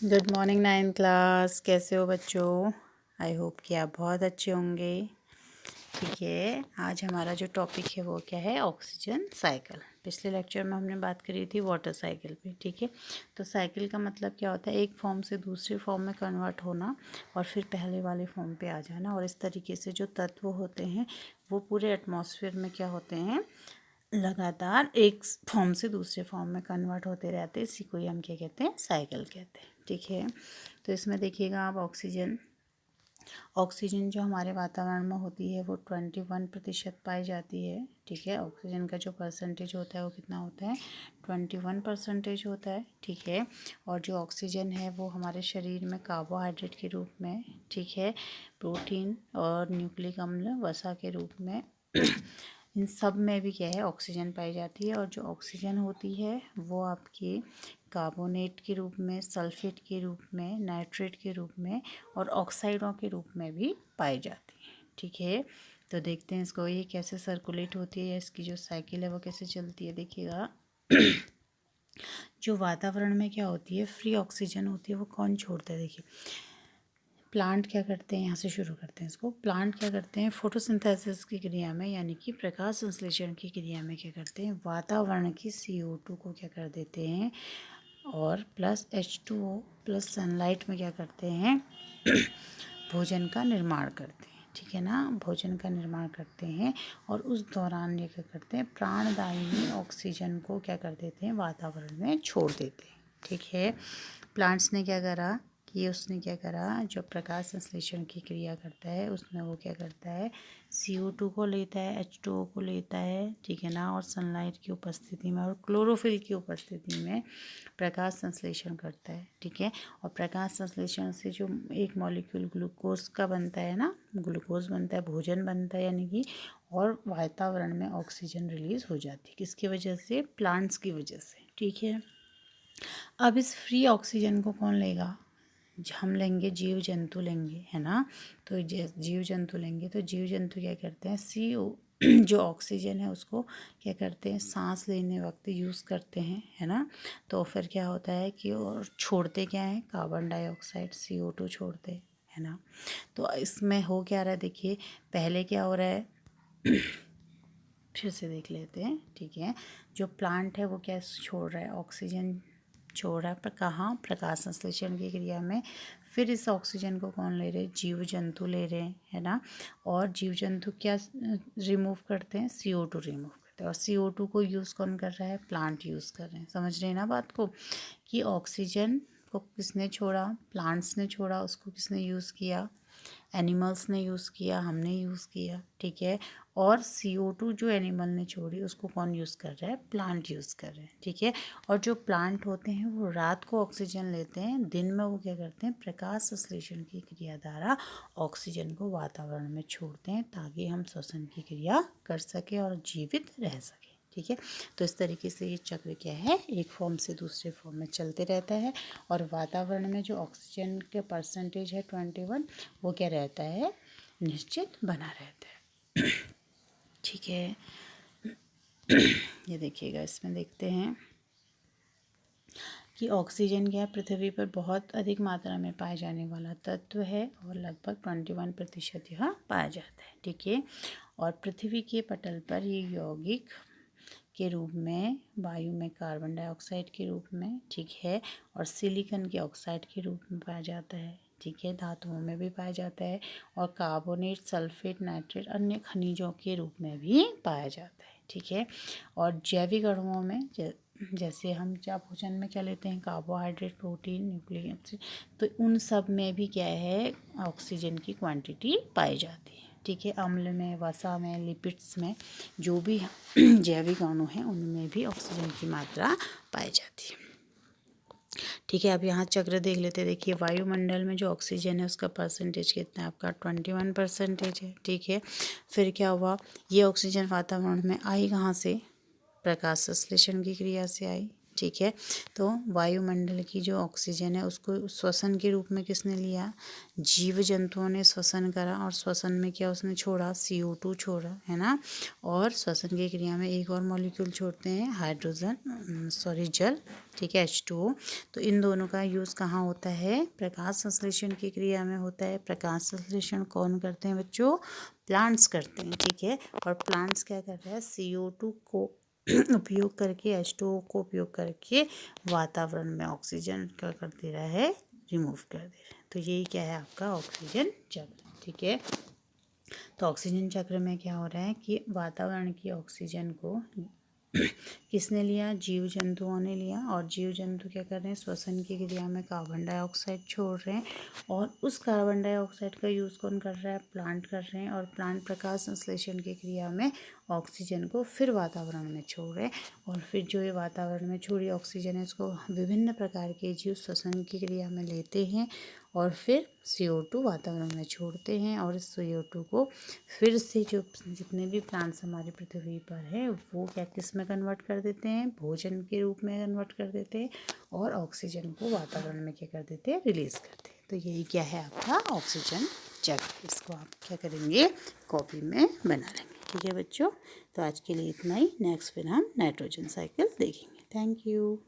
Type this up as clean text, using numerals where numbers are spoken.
Good morning 9th class. कैसे हो बच्चों? आई होप कि आप बहुत अच्छे होंगे। ठीक है, आज हमारा जो टॉपिक है वो क्या है? Oxygen cycle. पिछले लेक्चर में हमने बात करी थी वाटर साइकिल पे। ठीक है, तो साइकिल का मतलब क्या होता है? एक फॉर्म से दूसरे फॉर्म में कन्वर्ट होना और फिर पहले वाले फॉर्म पे आ जाना। और इस तरीके से जो तत्व होते हैं वो पूरे एटमॉस्फेयर में क्या होते हैं? लगातार एक फॉर्म से दूसरे फॉर्म में कन्वर्ट होते रहते हैं। इसी को ही हम क्या कहते हैं? साइकिल कहते हैं। ठीक है, तो इसमें देखिएगा आप ऑक्सीजन जो हमारे वातावरण में होती है वो 21% पाई जाती है। ठीक है, ऑक्सीजन का जो परसेंटेज होता है वो कितना होता है? 21% होता है। ठीक है, और जो ऑक्सीजन है वो हमारे शरीर में कार्बोहाइड्रेट के रूप में, ठीक है, प्रोटीन और न्यूक्लिक अम्ल वसा के रूप में इन सब में भी क्या है? ऑक्सीजन पाई जाती है। और जो ऑक्सीजन होती है वो आपके कार्बोनेट के रूप में, सल्फेट के रूप में, नाइट्रेट के रूप में और ऑक्साइडों के रूप में भी पाई जाती है। ठीक है, तो देखते हैं इसको ये कैसे सर्कुलेट होती है, इसकी जो साइकिल है वो कैसे चलती है। देखिएगा जो वातावरण में क्या होती है? फ्री ऑक्सीजन होती है, वो कौन छोड़ता है? देखिए प्लांट क्या करते हैं, यहाँ से शुरू करते हैं इसको। प्लांट क्या करते हैं? फोटोसिंथेसिस की क्रिया में, यानी कि प्रकाश संश्लेषण की क्रिया में क्या करते हैं? वातावरण की CO2 को क्या कर देते हैं और प्लस H2O प्लस सनलाइट में क्या करते हैं? भोजन का निर्माण करते हैं। ठीक है ना, भोजन का निर्माण करते हैं और उस दौरान ये क्या करते हैं? प्राणदायिनी ऑक्सीजन को क्या कर देते हैं? वातावरण में छोड़ देते हैं। ठीक है, प्लांट्स ने क्या करा कि उसने क्या करा? जो प्रकाश संश्लेषण की क्रिया करता है उसमें वो क्या करता है? CO2 को लेता है, H2O को लेता है, ठीक है ना, और सनलाइट की उपस्थिति में और क्लोरोफिल की उपस्थिति में प्रकाश संश्लेषण करता है। ठीक है, और प्रकाश संश्लेषण से जो एक मॉलिक्यूल ग्लूकोज का बनता है ना, ग्लूकोज बनता है, भोजन बनता है यानी कि, और वातावरण में ऑक्सीजन रिलीज हो जाती है। किसकी वजह से? प्लांट्स की वजह से। ठीक है, अब इस फ्री ऑक्सीजन को कौन लेगा? हम लेंगे, जीव जंतु लेंगे, है ना। तो जीव जंतु लेंगे तो जीव जंतु क्या करते हैं? जो ऑक्सीजन है उसको क्या करते हैं? सांस लेने वक्त यूज़ करते हैं, है ना। तो फिर क्या होता है कि और छोड़ते क्या है? कार्बन डाइऑक्साइड, CO2 छोड़ते हैं, है ना। तो इसमें हो क्या रहा है? देखिए पहले क्या हो रहा है, फिर से देख लेते हैं। ठीक है, जो प्लांट है वो क्या छोड़ रहा है? ऑक्सीजन छोड़ रहा है, पर कहाँ? प्रकाश संश्लेषण की क्रिया में। फिर इस ऑक्सीजन को कौन ले रहे हैं? जीव जंतु ले रहे हैं, है ना। और जीव जंतु क्या रिमूव करते हैं? CO2 रिमूव करते हैं। और CO2 को यूज़ कौन कर रहा है? प्लांट यूज़ कर रहे हैं। समझ रहे हैं ना बात को, कि ऑक्सीजन को किसने छोड़ा? प्लांट्स ने छोड़ा। उसको किसने यूज़ किया? एनिमल्स ने यूज़ किया, हमने यूज़ किया। ठीक है, और CO2 जो एनिमल ने छोड़ी उसको कौन यूज़ कर रहा है? प्लांट यूज़ कर रहे हैं। ठीक है, और जो प्लांट होते हैं वो रात को ऑक्सीजन लेते हैं, दिन में वो क्या करते हैं? प्रकाश संश्लेषण की क्रिया द्वारा ऑक्सीजन को वातावरण में छोड़ते हैं ताकि हम श्वसन की क्रिया कर सकें और जीवित रह सकें। ठीक है, तो इस तरीके से ये चक्र क्या है? एक फॉर्म से दूसरे फॉर्म में चलते रहता है। और वातावरण में जो ऑक्सीजन के परसेंटेज है 21, वो क्या रहता है? निश्चित बना रहता है। ठीक है, ये देखिएगा, इसमें देखते हैं कि ऑक्सीजन क्या है? पृथ्वी पर बहुत अधिक मात्रा में पाए जाने वाला तत्व है और लगभग 21% यह पाया जाता है। ठीक है, और पृथ्वी के पटल पर ये यौगिक के रूप में, वायु में कार्बन डाइऑक्साइड के रूप में, ठीक है, और सिलिकॉन के ऑक्साइड के रूप में पाया जाता है। ठीक है, धातुओं में भी पाया जाता है और कार्बोनेट, सल्फेट, नाइट्रेट, अन्य खनिजों के रूप में भी पाया जाता है। ठीक है, और जैविक अणुओं में जैसे हम क्या भोजन में क्या लेते हैं? कार्बोहाइड्रेट, प्रोटीन, न्यूक्लिक एसिड, तो उन सब में भी क्या है? ऑक्सीजन की क्वांटिटी पाई जाती है। ठीक है, अम्ल में, वसा में, लिपिड्स में, जो भी जैविक अणु हैं उनमें भी ऑक्सीजन की मात्रा पाई जाती है। ठीक है, अब यहाँ चक्र देख लेते हैं। देखिए वायुमंडल में जो ऑक्सीजन है उसका परसेंटेज कितना है? आपका 21% है। ठीक है, फिर क्या हुआ? ये ऑक्सीजन वातावरण में आई कहाँ से? प्रकाश संश्लेषण की क्रिया से आई। ठीक है। तो वायुमंडल की जो ऑक्सीजन है उसको श्वसन के रूप में किसने लिया, जीव जंतुओं ने श्वसन करा, और श्वसन में क्या उसने छोड़ा, CO2 छोड़ा, है ना। और श्वसन की क्रिया में एक और मॉलिक्यूल छोड़ते हैं, जल, ठीक है, H2O। तो इन दोनों का यूज़ कहाँ होता है, प्रकाश संश्लेषण की क्रिया में होता है। प्रकाश संश्लेषण कौन करते हैं बच्चों, प्लांट्स करते हैं, ठीक है। और प्लांट्स क्या कर रहा है, CO2 को उपयोग करके, H2O को उपयोग करके वातावरण में ऑक्सीजन क्या कर दे रहा है, रिमूव कर दे रहा है। तो यही क्या है आपका ऑक्सीजन चक्र, ठीक है। तो ऑक्सीजन चक्र में क्या हो रहा है कि वातावरण की ऑक्सीजन को किसने लिया, जीव जंतुओं ने लिया, और जीव जंतु क्या कर रहे हैं, श्वसन की क्रिया में कार्बन डाइऑक्साइड छोड़ रहे हैं, और उस कार्बन डाइऑक्साइड का यूज़ कौन कर रहा है, प्लांट कर रहे हैं, और प्लांट प्रकाश संश्लेषण की क्रिया में ऑक्सीजन को फिर वातावरण में छोड़ रहे हैं, और फिर जो ये वातावरण में छोड़ी ऑक्सीजन है इसको विभिन्न प्रकार के जीव श्वसन की क्रिया में लेते हैं, और फिर CO2 वातावरण में छोड़ते हैं, और इस CO2 को फिर से जो जितने भी प्लांट्स हमारी पृथ्वी पर है वो क्या किस में कन्वर्ट कर देते हैं, भोजन के रूप में कन्वर्ट कर देते हैं, और ऑक्सीजन को वातावरण में क्या कर देते हैं, रिलीज़ करते हैं। तो यही क्या है आपका ऑक्सीजन चक्र। इसको आप क्या करेंगे, कॉपी में बना लेंगे, ठीक है बच्चों। तो आज के लिए इतना ही। नेक्स्ट फिर हम नाइट्रोजन साइकिल देखेंगे। Thank you.